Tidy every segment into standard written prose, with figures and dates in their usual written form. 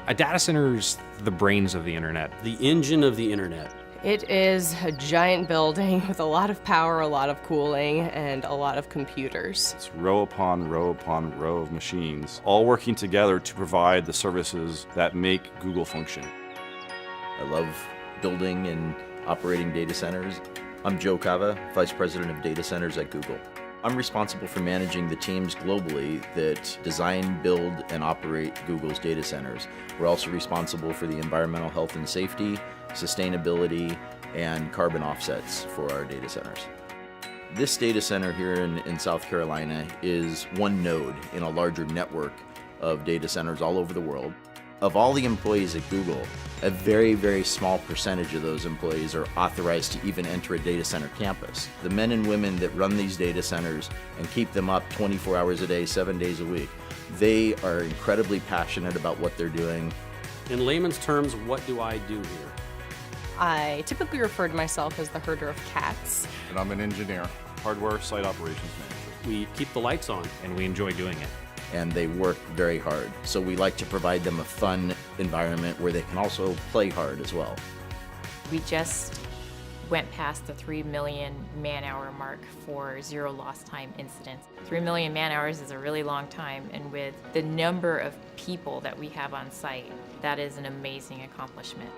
A data center's the brains of the internet. The engine of the internet. It is a giant building with a lot of power, a lot of cooling, and a lot of computers. It's row upon row upon row of machines, all working together to provide the services that make Google function. I love building and operating data centers. I'm Joe Cava, Vice President of Data Centers at Google. I'm responsible for managing the teams globally that design, build, and operate Google's data centers. We're also responsible for the environmental health and safety, sustainability, and carbon offsets for our data centers. This data center here in South Carolina is one node in a larger network of data centers all over the world. Of all the employees at Google, a very, very small percentage of those employees are authorized to even enter a data center campus. The men and women that run these data centers and keep them up 24 hours a day, 7 days a week, they are incredibly passionate about what they're doing. In layman's terms, what do I do here? I typically refer to myself as the herder of cats. And I'm an engineer, hardware site operations manager. We keep the lights on. And we enjoy doing it. And they work very hard. So we like to provide them a fun environment where they can also play hard as well. We just went past the 3 million man-hour mark for zero lost time incidents. 3 million man-hours is a really long time, and with the number of people that we have on site, that is an amazing accomplishment.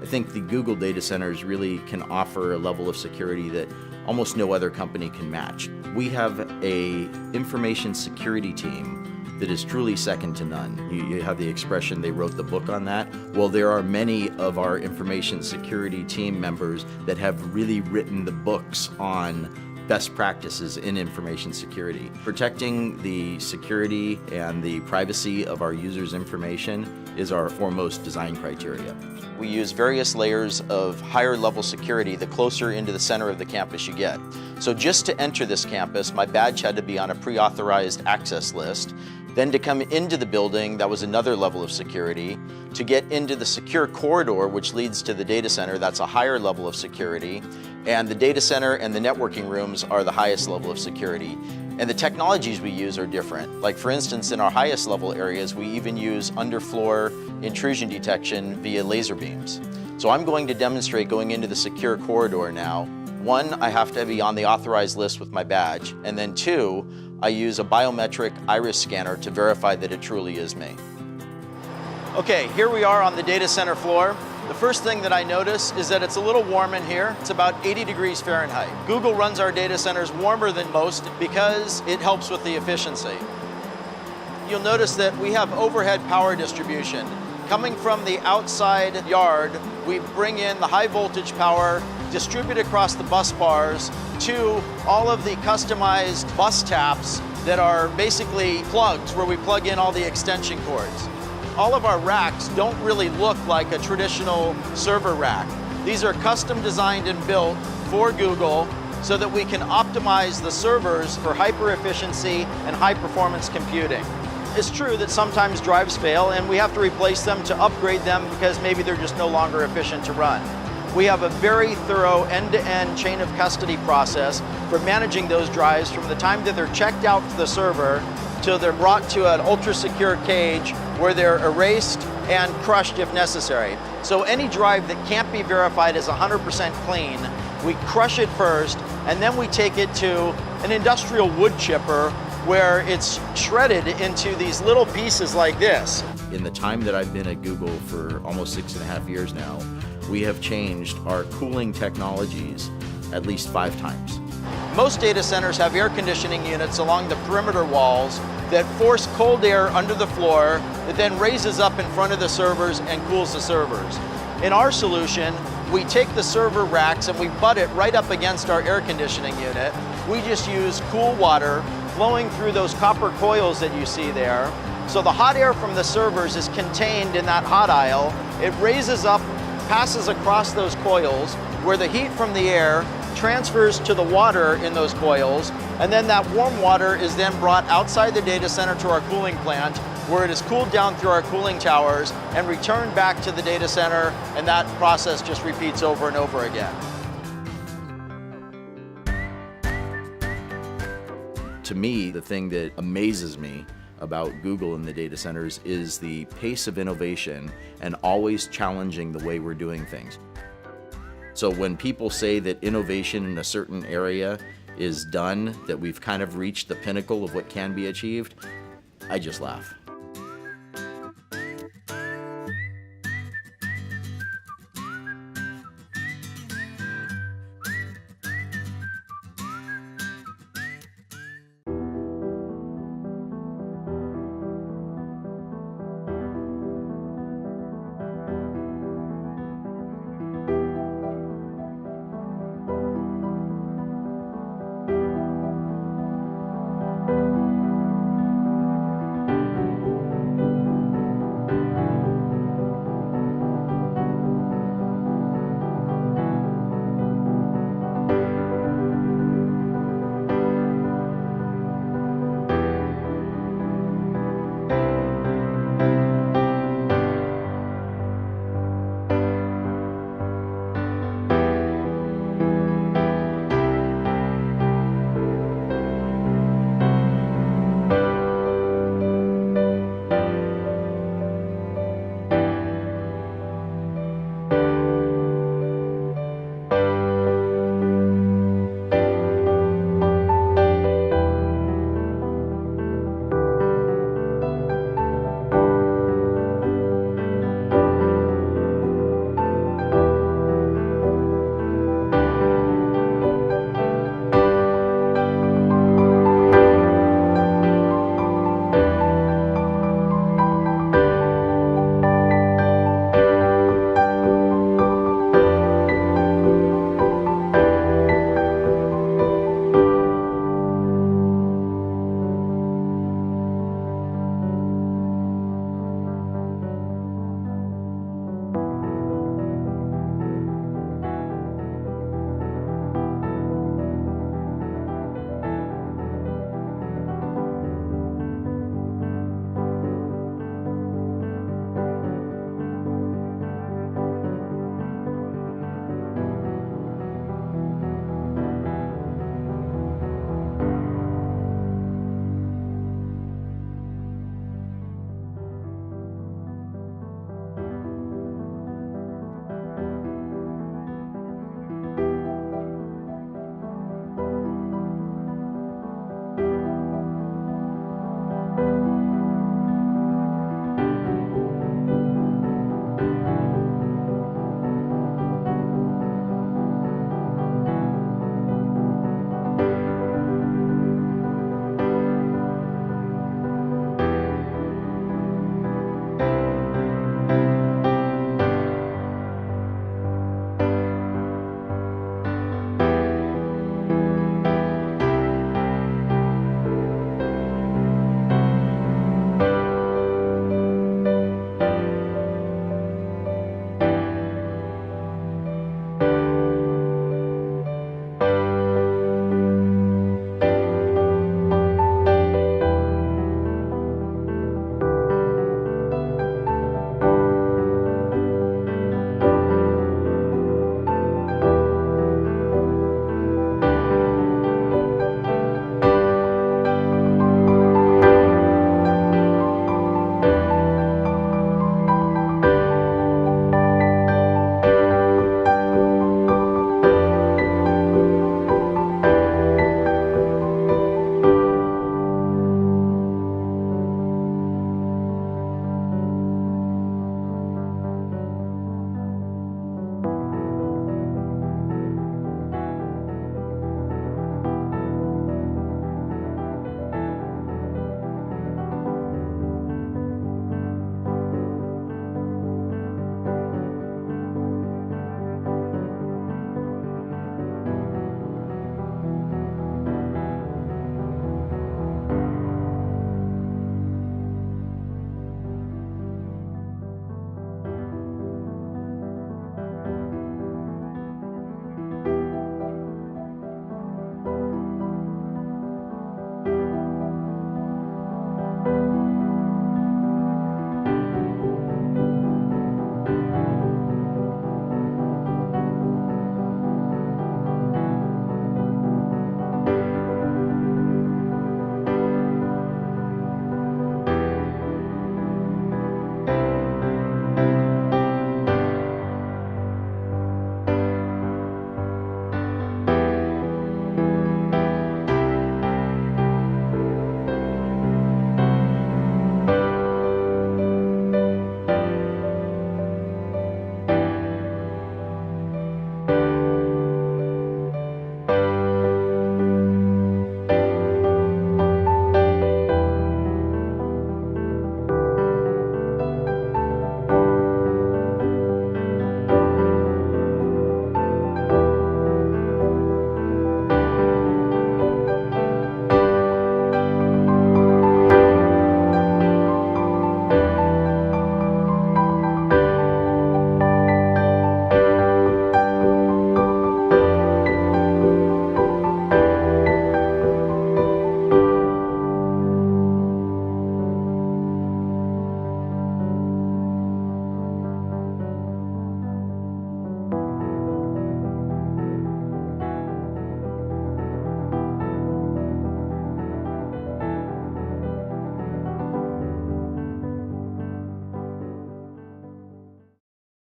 I think the Google data centers really can offer a level of security that almost no other company can match. We have an information security team that is truly second to none. You have the expression, they wrote the book on that. Well, there are many of our information security team members that have really written the books on best practices in information security. Protecting the security and the privacy of our users' information is our foremost design criteria. We use various layers of higher level security the closer into the center of the campus you get. So just to enter this campus, my badge had to be on a pre-authorized access list. Then to come into the building, that was another level of security. To get into the secure corridor, which leads to the data center, that's a higher level of security. And the data center and the networking rooms are the highest level of security. And the technologies we use are different. Like for instance, in our highest level areas, we even use underfloor intrusion detection via laser beams. So I'm going to demonstrate going into the secure corridor now. One, I have to be on the authorized list with my badge. And then two, I use a biometric iris scanner to verify that it truly is me. Okay, here we are on the data center floor. The first thing that I notice is that it's a little warm in here. It's about 80 degrees Fahrenheit. Google runs our data centers warmer than most because it helps with the efficiency. You'll notice that we have overhead power distribution. Coming from the outside yard, we bring in the high voltage power, distribute across the bus bars to all of the customized bus taps that are basically plugs where we plug in all the extension cords. All of our racks don't really look like a traditional server rack. These are custom designed and built for Google so that we can optimize the servers for hyper efficiency and high performance computing. It's true that sometimes drives fail and we have to replace them to upgrade them because maybe they're just no longer efficient to run. We have a very thorough end-to-end chain of custody process for managing those drives from the time that they're checked out to the server till they're brought to an ultra-secure cage where they're erased and crushed if necessary. So any drive that can't be verified as 100% clean, we crush it first, and then we take it to an industrial wood chipper where it's shredded into these little pieces like this. In the time that I've been at Google for almost 6.5 years now, we have changed our cooling technologies at least 5 times. Most data centers have air conditioning units along the perimeter walls that force cold air under the floor that then raises up in front of the servers and cools the servers. In our solution, we take the server racks and we butt it right up against our air conditioning unit. We just use cool water flowing through those copper coils that you see there. So the hot air from the servers is contained in that hot aisle. It raises up, passes across those coils where the heat from the air transfers to the water in those coils, and then that warm water is then brought outside the data center to our cooling plant where it is cooled down through our cooling towers and returned back to the data center, and that process just repeats over and over again. To me, the thing that amazes me about Google in the data centers is the pace of innovation and always challenging the way we're doing things. So when people say that innovation in a certain area is done, that we've kind of reached the pinnacle of what can be achieved, I just laugh.